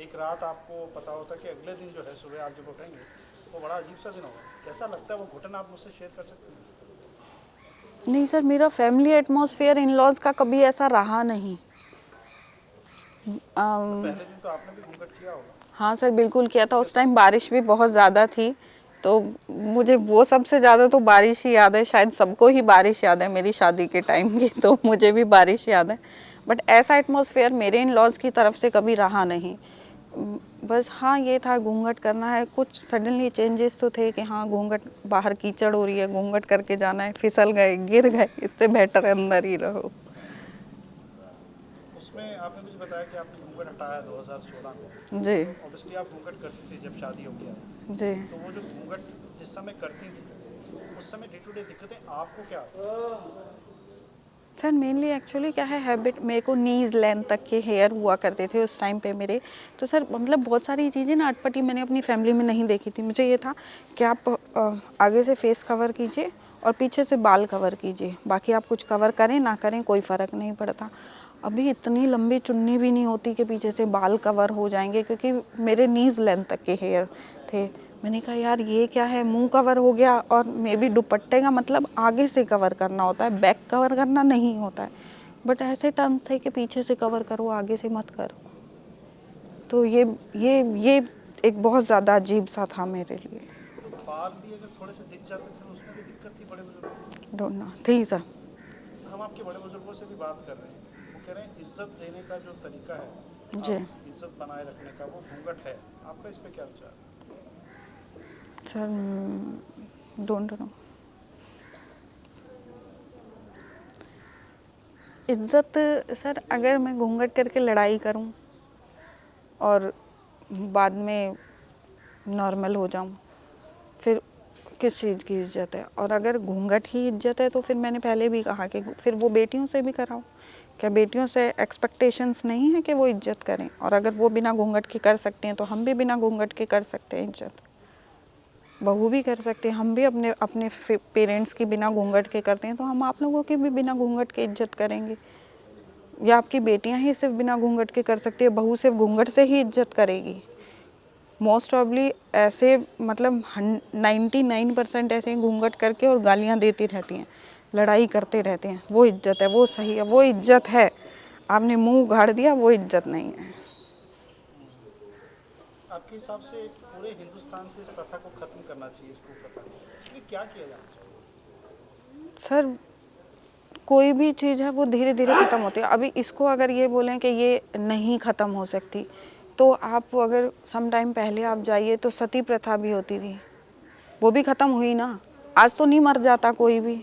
एक रात आपको पता होता है कि अगले दिन जो है सुबह आप जब उठेंगे वो बड़ा अजीब सा दिन होगा। कैसा लगता है वो घुटन, आप मुझसे शेयर कर सकते हैं? नहीं सर, मेरा फैमिली एटमॉस्फेयर इन लॉज का कभी ऐसा रहा नहीं। पहले दिन तो आपने भी घूंघट किया होगा? हाँ सर बिल्कुल किया था। उस टाइम बारिश भी बहुत ज़्यादा थी, तो मुझे वो सबसे ज़्यादा तो बारिश ही याद है। शायद सबको ही बारिश याद है मेरी शादी के टाइम की, तो मुझे भी बारिश याद है। बट ऐसा एटमॉस्फेयर मेरे इन लॉज की तरफ से कभी रहा नहीं। बस हाँ ये था घूंघट करना है, कुछ सडनली चेंजेस तो थे कि हाँ घूंघट, बाहर कीचड़ हो रही है, घूंघट करके जाना है, फिसल गए गिर गए, इससे बेटर अंदर ही रहो। उसमें आपने मुझे बताया कि आपने घूंघट हटाया 2016 में। जी ऑब्वियसली आप घूंघट करती थी जब शादी हो गया। जी। तो वो जो घूंघट जिस समय करती थी, उस समय डे टू डे दिक्कतें आपको क्या आती? सर मेनली एक्चुअली क्या है हैबिट, मेरे को नीज़ लेंथ तक के हेयर हुआ करते थे उस टाइम पे मेरे। तो सर मतलब बहुत सारी चीज़ें ना अटपटी मैंने अपनी फैमिली में नहीं देखी थी। मुझे ये था कि आप आगे से फेस कवर कीजिए और पीछे से बाल कवर कीजिए, बाकी आप कुछ कवर करें ना करें कोई फ़र्क नहीं पड़ता। अभी इतनी लंबी चुन्नी भी नहीं होती कि पीछे से बाल कवर हो जाएंगे, क्योंकि मेरे नीज़ लेंथ तक के हेयर थे। मैंने कहा यार ये क्या है, मुंह कवर हो गया, और मे बी दुपट्टे का मतलब आगे से कवर करना होता है, बैक कवर करना नहीं होता है। बट ऐसे टर्म थे कि पीछे से कवर करो, आगे से मत करो। तो ये एक बहुत ज़्यादा अजीब सा था मेरे लिए। तो बाल भी अगर थोड़े से दिख जाते थे उसमें भी दिक्कत थी बड़े बुजुर्गों डोंट नो थी सर। को? हम आपके बड़े बुजुर्गों से भी बात कर रहे हैं, वो कह रहे हैं इज्जत देने का जो तरीका है, जी इज्जत बनाए रखने का, वो घूंघट है। आपका इस पे क्या विचार है? Sir don't know. इज्जत सर, अगर मैं घूंघट करके लड़ाई करूं और बाद में नॉर्मल हो जाऊं, फिर किस चीज़ की इज्जत है? और अगर घूंघट ही इज्जत है तो फिर मैंने पहले भी कहा कि फिर वो बेटियों से भी कराओ। क्या बेटियों से एक्सपेक्टेशंस नहीं है कि वो इज्जत करें? और अगर वो बिना घूंघट के कर सकते हैं तो हम भी बिना घूंघट के कर सकते हैं इज्जत। बहू भी कर सकते हैं, हम भी अपने अपने पेरेंट्स की बिना घूंघट के करते हैं, तो हम आप लोगों की भी बिना घूंघट के इज्जत करेंगे। या आपकी बेटियां ही सिर्फ बिना घूंघट के कर सकती है, बहू सिर्फ घूंघट से ही इज्जत करेगी। मोस्ट ऑफली ऐसे मतलब 99% ऐसे घूंघट करके और गालियां देती रहती हैं, लड़ाई करते रहते हैं। वो इज्जत है, वो सही है, वो इज्जत है। आपने मुंह उघाड़ दिया, वो इज्जत नहीं है। आपके हिसाब से पूरे हिंदुस्तान से इस प्रथा को खत्म करना चाहिए, इसको प्रथा, इसके लिए क्या किया जाना चाहिए? सर कोई भी चीज़ है वो धीरे धीरे ख़त्म होती है। अभी इसको अगर ये बोलें कि ये नहीं ख़त्म हो सकती, तो आप अगर सम टाइम पहले आप जाइए तो सती प्रथा भी होती थी, वो भी ख़त्म हुई ना। आज तो नहीं मर जाता कोई भी,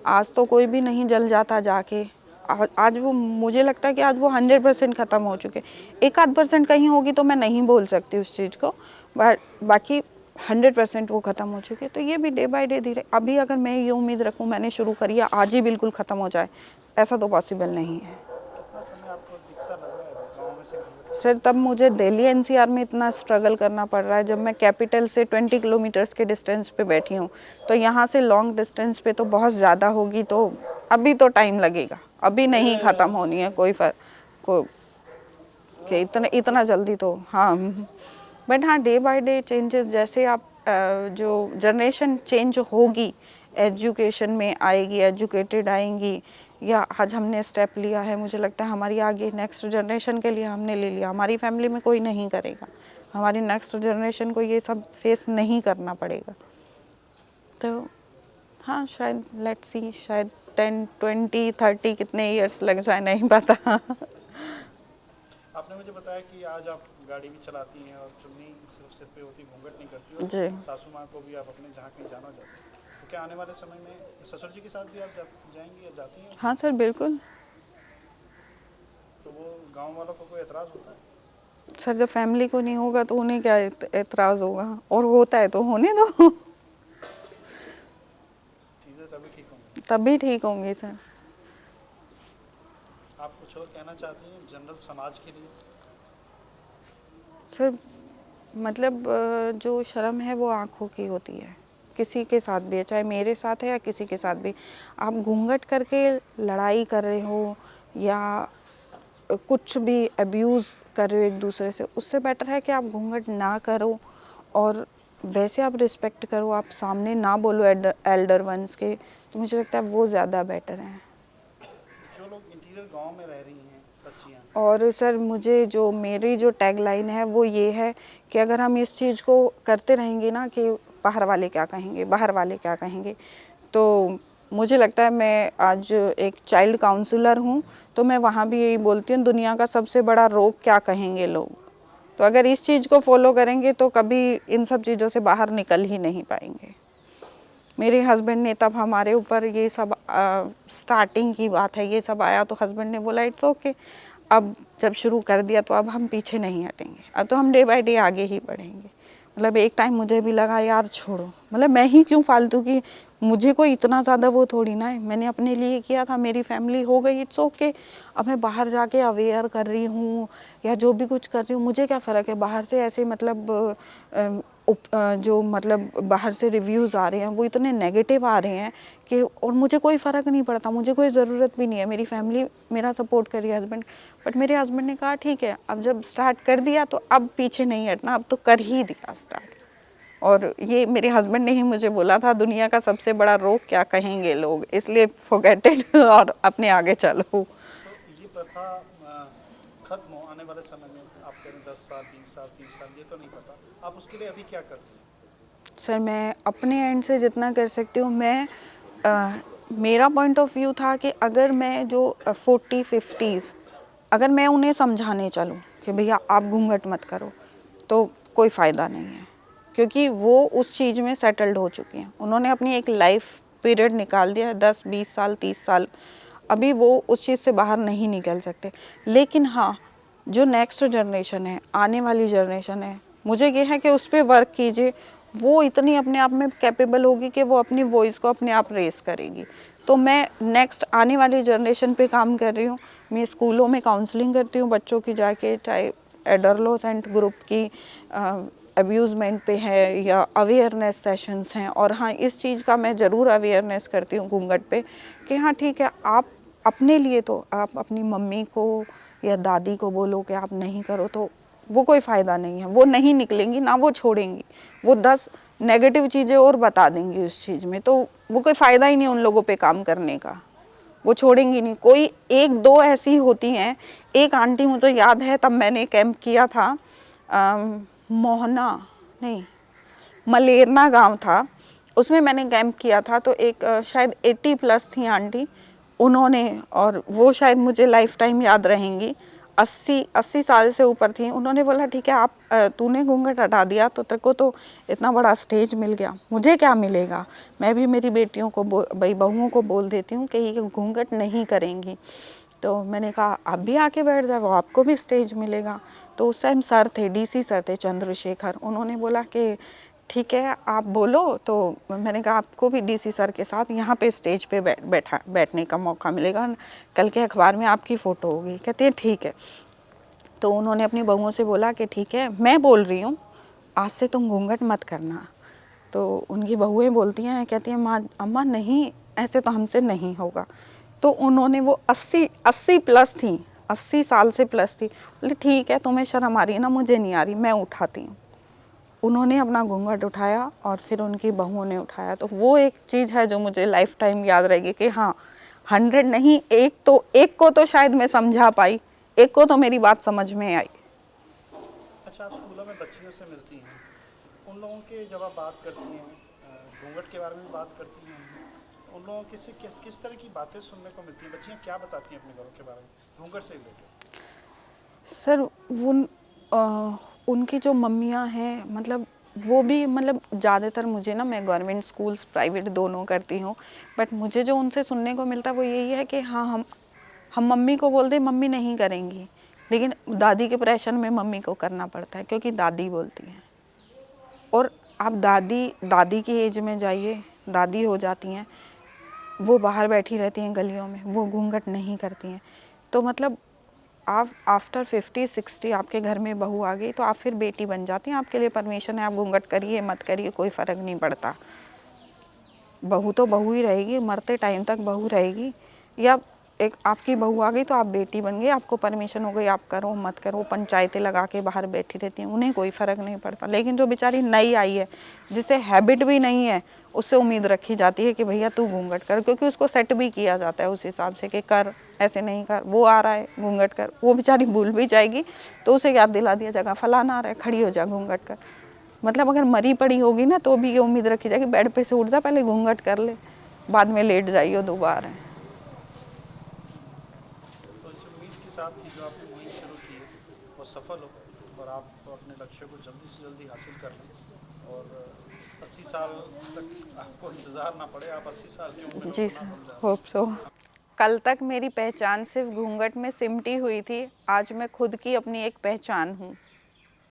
आज तो कोई भी नहीं जल जाता जाके। आज वो, मुझे लगता है कि आज वो 100% ख़त्म हो चुके। 1-8% कहीं होगी तो मैं नहीं बोल सकती उस चीज़ को, बट बाकी 100% वो ख़त्म हो चुके। तो ये भी डे बाय डे धीरे, अभी अगर मैं ये उम्मीद रखूँ मैंने शुरू करी है आज ही बिल्कुल ख़त्म हो जाए, ऐसा तो पॉसिबल नहीं है। कितना समय आपको दिखता लग रहा है गाँव में से घूंघट? सर तब मुझे दिल्ली एनसीआर में इतना स्ट्रगल करना पड़ रहा है, जब मैं कैपिटल से 20 किलोमीटर्स के डिस्टेंस पे बैठी हूँ, तो यहाँ से लॉन्ग डिस्टेंस पे तो बहुत ज़्यादा होगी। तो अभी तो टाइम लगेगा, अभी नहीं ख़त्म होनी है कोई कि इतना जल्दी तो। हाँ बट हाँ, डे बाय डे चेंजेस, जैसे आप जो जनरेशन चेंज होगी, एजुकेशन में आएगी, एजुकेटेड आएंगी, या आज हमने स्टेप लिया है, मुझे लगता है हमारी आगे नेक्स्ट जनरेशन के लिए हमने ले लिया, हमारी फैमिली में कोई नहीं करेगा, हमारी नेक्स्ट जनरेशन को ये सब फेस नहीं करना पड़ेगा। तो हाँ शायद लेट्स सी, शायद 10, 20, 30 कितने ईयर्स लग जाए नहीं पता। आपने मुझे बताया कि आज आप गाड़ी भी चलाती हैं और चुन्नी सिर्फ सिर पे होती, घूंघट नहीं करती, और जी। सासू माँ को भी आप अपने जहाँ कहीं जाना जाते हैं, तो क्या आने वाले समय में ससुर जी के साथ भी आप जाएंगी या जाती हैं? हाँ सर बिल्कुल। तो वो गांव वालों को कोई एतराज़ होता है? सर जब फैमिली को नहीं होगा तो उन्हें क्या एतराज़ होगा, और होता है तो होने दो। चीज़ें तभी ठीक होंगी। तभी ठीक होंगी सर। आप कुछ और कहना चाहती हैं जनरल समाज के लिए? सर मतलब जो शर्म है वो आँखों की होती है, किसी के साथ भी है, चाहे मेरे साथ है या किसी के साथ भी। आप घूंघट करके लड़ाई कर रहे हो या कुछ भी अब्यूज़ कर रहे हो एक दूसरे से, उससे बेटर है कि आप घूंघट ना करो और वैसे आप रिस्पेक्ट करो, आप सामने ना बोलो एल्डर वंस के, तो मुझे लगता है वो ज़्यादा बेटर है। जो लोग इंटीरियर गांव में रह रही हैं बच्चियाँ, और सर मुझे जो मेरी जो टैगलाइन है वो ये है कि अगर हम इस चीज़ को करते रहेंगे ना कि बाहर वाले क्या कहेंगे, बाहर वाले क्या कहेंगे, तो मुझे लगता है, मैं आज एक चाइल्ड काउंसलर हूँ तो मैं वहाँ भी यही बोलती हूँ, दुनिया का सबसे बड़ा रोग क्या कहेंगे लोग। तो अगर इस चीज़ को फॉलो करेंगे तो कभी इन सब चीज़ों से बाहर निकल ही नहीं पाएंगे। मेरे हस्बैंड ने तब हमारे ऊपर ये सब स्टार्टिंग की बात है, ये सब आया तो हस्बैंड ने बोला इट्स ओके, अब जब शुरू कर दिया तो अब हम पीछे नहीं हटेंगे, अब तो हम डे बाय डे आगे ही बढ़ेंगे। मतलब एक टाइम मुझे भी लगा यार छोड़ो, मतलब मैं ही क्यों फालतू की, मुझे कोई इतना ज़्यादा वो थोड़ी ना है, मैंने अपने लिए किया था, मेरी फैमिली हो गई, इट्स ओके। अब मैं बाहर जाके अवेयर कर रही हूँ या जो भी कुछ कर रही हूँ, मुझे क्या फ़र्क है बाहर से ऐसे मतलब जो मतलब बाहर से रिव्यूज़ आ रहे हैं वो इतने नेगेटिव आ रहे हैं कि, और मुझे कोई फ़र्क नहीं पड़ता, मुझे कोई ज़रूरत भी नहीं है, मेरी फैमिली मेरा सपोर्ट कर रही है, हस्बैंड। बट मेरे हस्बैंड ने कहा ठीक है, अब जब स्टार्ट कर दिया तो अब पीछे नहीं हटना, अब तो कर ही दिया स्टार्ट। और ये मेरे हस्बैंड ने ही मुझे बोला था, दुनिया का सबसे बड़ा रोग क्या कहेंगे लोग, इसलिए फॉरगेट इट और अपने आगे चलो। तो ये प्रथा खत्म हो आने वाले समय में, आप कह रहे हैं 10 साल 20 साल 30 साल, ये तो नहीं पता, आप उसके लिए अभी क्या कर रहे हैं? सर मैं अपने एंड से जितना कर सकती हूँ, मैं मेरा पॉइंट ऑफ व्यू था कि अगर मैं जो 40-50s अगर मैं उन्हें समझाने चलूँ कि भैया आप घूंघट मत करो, तो कोई फ़ायदा नहीं है, क्योंकि वो उस चीज़ में सेटल्ड हो चुकी हैं, उन्होंने अपनी एक लाइफ पीरियड निकाल दिया है 10-20 साल 30 साल, अभी वो उस चीज़ से बाहर नहीं निकल सकते। लेकिन हाँ, जो नेक्स्ट जनरेशन है, आने वाली जनरेशन है, मुझे ये है कि उस पर वर्क कीजिए, वो इतनी अपने आप में कैपेबल होगी कि वो अपनी वॉइस को अपने आप रेस करेगी। तो मैं नेक्स्ट आने वाली जनरेशन पे काम कर रही हूँ, मैं स्कूलों में काउंसलिंग करती हूँ बच्चों की जाके, चाहे एडोलसेंट ग्रुप की अब्यूज़मेंट पे है या अवेयरनेस सेशंस हैं। और हाँ, इस चीज़ का मैं ज़रूर अवेयरनेस करती हूँ घूंघट पे कि हाँ ठीक है, आप अपने लिए तो आप अपनी मम्मी को या दादी को बोलो कि आप नहीं करो, तो वो कोई फ़ायदा नहीं है, वो नहीं निकलेंगी ना, वो छोड़ेंगी, वो 10 नेगेटिव चीज़ें और बता देंगी उस चीज़ में, तो वो कोई फ़ायदा ही नहीं उन लोगों पे काम करने का, वो छोड़ेंगी नहीं। कोई 1-2 ऐसी होती हैं, एक आंटी मुझे याद है, तब मैंने कैंप किया था, मोहना नहीं मलेरना गांव था, उसमें मैंने कैंप किया था, तो एक शायद 80+ थी आंटी, उन्होंने, और वो शायद मुझे लाइफ टाइम याद रहेंगी, 80 साल से ऊपर थी, उन्होंने बोला ठीक है, आप तूने घूंघट हटा दिया तो तेरे को तो इतना बड़ा स्टेज मिल गया, मुझे क्या मिलेगा, मैं भी मेरी बेटियों को बहुओं को बोल देती हूँ कि ये घूंघट नहीं करेंगी। तो मैंने कहा आप भी आके बैठ जाओ, आपको भी स्टेज मिलेगा। तो उस टाइम सर थे, डीसी सर थे चंद्रशेखर, उन्होंने बोला कि ठीक है आप बोलो। तो मैंने कहा आपको भी डीसी सर के साथ यहाँ पे स्टेज पे बैठने का मौका मिलेगा, कल के अखबार में आपकी फ़ोटो होगी। कहते हैं ठीक है। तो उन्होंने अपनी बहुओं से बोला कि ठीक है, मैं बोल रही हूँ आज से तुम घूंघट मत करना। तो उनकी बहुएं बोलती हैं, कहती हैं माँ अम्मा नहीं, ऐसे तो हमसे नहीं होगा। तो उन्होंने, वो 80+ थी, 80 साल से प्लस थी, बोले ठीक है तुम्हें शर्म आ रही है ना, मुझे नहीं आ रही, मैं उठाती हूँ। उन्होंने अपना घूंघट उठाया और फिर उनकी बहुओं ने उठाया। तो वो एक चीज़ है जो मुझे लाइफ टाइम याद रहेगी कि हाँ 100 नहीं, एक को तो शायद मैं समझा पाई, एक को तो मेरी बात समझ में आई। अच्छा, आप स्कूलों में बच्चियों से मिलती हैं, उन लोगों के जब आप बात करती हैं, घूंघट के बारे में बात करती हैं, उन लोगों के से किस तरह की बातें सुनने को मिलती हैं? बच्चियाँ क्या बताती हैं अपने घरों के बारे में घूंघट से रिलेटेड? सर उनकी जो मम्मियाँ हैं, मतलब वो भी, मतलब ज़्यादातर मुझे ना, मैं गवर्नमेंट स्कूल्स प्राइवेट दोनों करती हूँ, बट मुझे जो उनसे सुनने को मिलता है वो यही है कि हाँ हम मम्मी को बोल दें, मम्मी नहीं करेंगी, लेकिन दादी के प्रेशर में मम्मी को करना पड़ता है क्योंकि दादी बोलती हैं। और आप दादी की एज में जाइए, दादी हो जाती हैं, वो बाहर बैठी रहती हैं गलियों में, वो घूंघट नहीं करती हैं। तो मतलब आप आफ्टर 50-60 आपके घर में बहू आ गई तो आप फिर बेटी बन जाती हैं, आपके लिए परमिशन है, आप घूंघट करिए मत करिए कोई फ़र्क नहीं पड़ता। बहू तो बहू ही रहेगी, मरते टाइम तक बहू रहेगी। या एक आपकी बहू आ गई तो आप बेटी बन गई, आपको परमिशन हो गई, आप करो मत करो, पंचायतें लगा के बाहर बैठी रहती हैं, उन्हें कोई फ़र्क नहीं पड़ता। लेकिन जो बेचारी नई आई है, जिसे हैबिट भी नहीं है, उससे उम्मीद रखी जाती है कि भैया तू घूंघट कर, क्योंकि उसको सेट भी किया जाता है उस हिसाब से कि कर, ऐसे नहीं कर, वो आ रहा है घूंघट कर। वो बेचारी भूल भी जाएगी तो उसे याद दिला दिया जाएगा, फलाना आ रहा है, खड़ी हो जा, घूंघट कर। मतलब अगर मरी पड़ी होगी ना तो भी ये उम्मीद रखी जाएगी, बेड पे से उठ जा, पहले घूंघट कर ले, बाद में लेट जाइए दोबारा। तो इस उम्मीद के साथ कि जो आपने मुहिम शुरू की है वो सफल हो और आप अपने लक्ष्य को जल्दी से जल्दी हासिल कर लें और 80 साल तक आपको इंतज़ार ना पड़े, आप 80 साल की उम्र में जी सर, होप सो। कल तक मेरी पहचान सिर्फ घूंघट में सिमटी हुई थी, आज मैं खुद की अपनी एक पहचान हूँ।